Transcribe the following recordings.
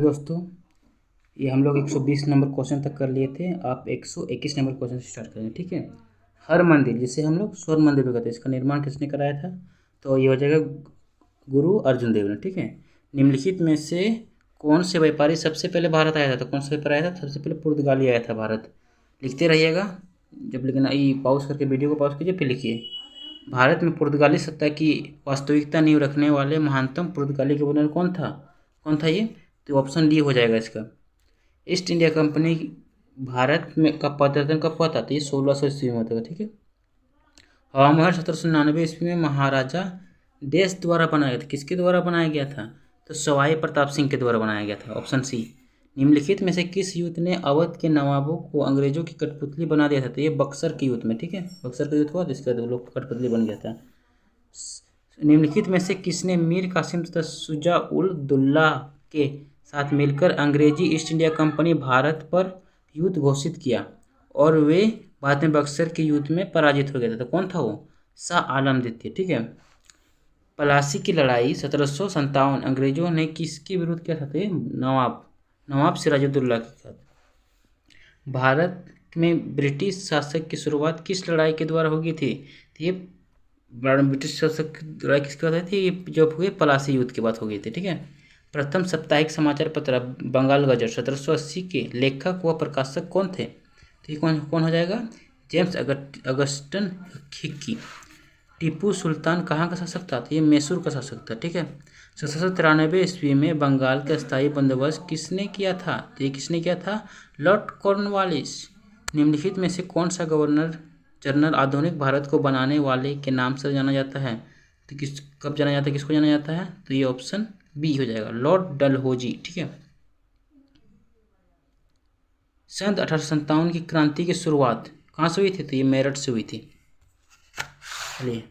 दोस्तों, ये हम लोग 120 नंबर क्वेश्चन तक कर लिए थे। आप 121 नंबर क्वेश्चन से स्टार्ट करेंगे, ठीक है। हर मंदिर, जिसे हम लोग स्वर्ण मंदिर भी कहते हैं, इसका निर्माण किसने कराया था? तो ये हो जाएगा गुरु अर्जुन देव ने, ठीक है। निम्नलिखित में से कौन से व्यापारी सबसे पहले भारत आया था? तो कौन सा व्यापारी आया था? सबसे पहले पुर्तगाली आया था भारत। लिखते रहिएगा, जब लिखना ये पॉज करके वीडियो को पॉज कीजिए, फिर लिखिए। भारत में पुर्तगाली सत्ता की वास्तविकता नींव रखने वाले महानतम पुर्तगाली गवर्नर कौन था? कौन था ये? तो ऑप्शन डी हो जाएगा इसका। ईस्ट इंडिया कंपनी भारत में का पदार्पण कब हुआ था? तो ये 1600 ईस्वी में होता है, ठीक है। हवा महल 1799 ईस्वी में महाराजा देश द्वारा बनाया गया था। किसके द्वारा बनाया गया था? तो सवाई प्रताप सिंह के द्वारा बनाया गया था, ऑप्शन सी। निम्नलिखित में से किस युद्ध ने अवध के नवाबों को अंग्रेजों की कठपुतली बना दिया था? तो ये बक्सर के युद्ध में, ठीक है। बक्सर का युद्ध हुआ तो इसका लोग कठपुतली बन गया था। निम्नलिखित में से किसने मीर कासिम तथा शुजा उल दौला के साथ मिलकर अंग्रेजी ईस्ट इंडिया कंपनी भारत पर युद्ध घोषित किया और वे बाद में बक्सर के युद्ध में पराजित हो गया था? तो कौन था वो? शाह आलम द्वितीय, ठीक है। प्लासी की लड़ाई 1757 अंग्रेजों ने किसके विरुद्ध किया था? तो नवाब सिराजुद्दौला के साथ। भारत में ब्रिटिश शासक की शुरुआत किस लड़ाई के द्वारा होगी थी? तो ये ब्रिटिश शासक की लड़ाई किसके बाद हुई थी? ये जब हुए प्लासी युद्ध के बाद हो गई थी, ठीक है। प्रथम साप्ताहिक समाचार पत्र बंगाल गजट 1780 के लेखक व प्रकाशक कौन थे? तो ये कौन हो जाएगा? James Augustus Hicky. Tipu Sultan कहाँ का शासक था? तो ये मैसूर का शासक था, ठीक है। 1793 ईस्वी में बंगाल का स्थायी बंदोबस्त किसने किया था? तो ये किसने किया था? Lord Cornwallis. निम्नलिखित में से कौन सा गवर्नर जनरल आधुनिक भारत को बनाने वाले के नाम से जाना जाता है? तो कब जाना जाता है, किसको जाना जाता है? तो ये ऑप्शन बी हो जाएगा, लॉर्ड डलहौजी, ठीक है। सन 1857 की क्रांति की शुरुआत कहाँ से हुई थी? तो ये मेरठ से हुई थी। चलिए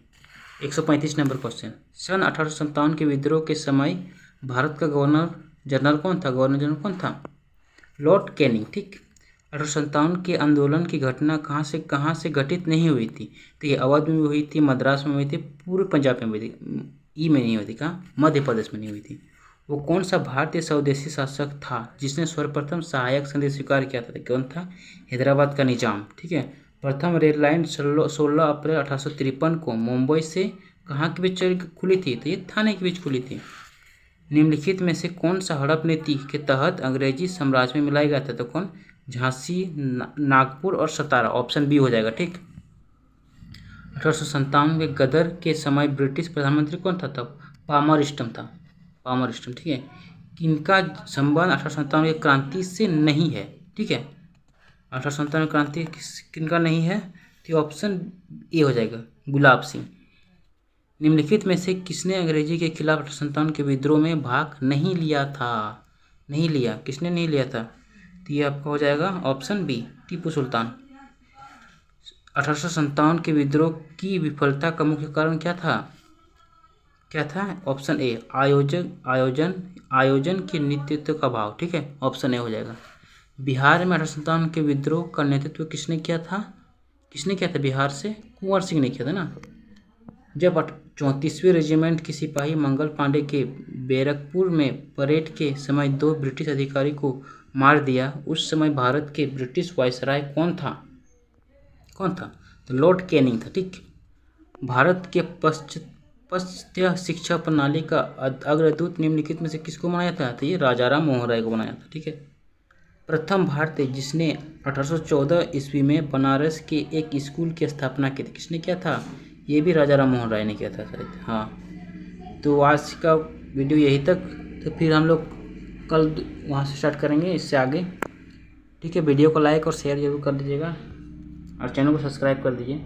135 नंबर क्वेश्चन। सन 1857 के विद्रोह के समय भारत का गवर्नर जनरल कौन था? गवर्नर जनरल कौन था? लॉर्ड कैनिंग, ठीक। 1857 के आंदोलन की घटना कहाँ से घटित नहीं हुई थी? तो ये अवध में हुई थी, मद्रास में हुई थी, पूर्व पंजाब में हुई थी। ई में नहीं हुई थी, कहाँ? मध्य प्रदेश में नहीं हुई थी। वो कौन सा भारतीय स्वदेशी शासक था जिसने सर्वप्रथम सहायक संधि स्वीकार किया था? कौन था? हैदराबाद का निजाम, ठीक है। प्रथम रेल लाइन 16 अप्रैल 1853 को मुंबई से कहाँ के बीच खुली थी? तो ये थाने के बीच खुली थी। निम्नलिखित में से कौन सा हड़प नीति के तहत अंग्रेजी साम्राज्य में मिलाया गया था? तो कौन? झांसी, नागपुर और सतारा, ऑप्शन बी हो जाएगा, ठीक। 1857 में गदर के समय ब्रिटिश प्रधानमंत्री कौन था? तब पामरस्टम था, पामरस्टम, ठीक है। किनका संबंध 1857 की क्रांति से नहीं है? ठीक है, 1857 क्रांति किनका नहीं है? तो ऑप्शन ए हो जाएगा, गुलाब सिंह। निम्नलिखित में से किसने अंग्रेजी के खिलाफ 1857 के विद्रोह में भाग नहीं लिया था? नहीं लिया, किसने नहीं लिया था? तो ये आपका हो जाएगा ऑप्शन बी, टीपू सुल्तान। 1857 के विद्रोह की विफलता का मुख्य कारण क्या था? क्या था? ऑप्शन ए, आयोजन के नेतृत्व का अभाव, ठीक है, ऑप्शन ए हो जाएगा। बिहार में 1857 के विद्रोह का नेतृत्व किसने किया था? किसने किया था बिहार से? कुंवर सिंह ने किया था ना। जब 34वीं रेजिमेंट के सिपाही मंगल पांडे के बैरकपुर में परेड के समय 2 ब्रिटिश अधिकारी को मार दिया, उस समय भारत के ब्रिटिश वायसराय कौन था? कौन था? तो लॉर्ड कैनिंग था, ठीक। भारत के पश्चिम शिक्षा प्रणाली का अग्रदूत निम्नलिखित में से किसको बनाया था? तो ये राजाराम मोहन राय को बनाया था, ठीक है। प्रथम भारतीय जिसने 1814 ईस्वी में बनारस के एक स्कूल की स्थापना की थी, किसने किया था? ये भी राजाराम मोहन राय ने किया था शायद, हाँ। तो आज का वीडियो यहीं तक, तो फिर हम लोग कल वहाँ से स्टार्ट करेंगे इससे आगे, ठीक है। वीडियो को लाइक और शेयर जरूर कर दीजिएगा और चैनल को सब्सक्राइब कर दीजिए।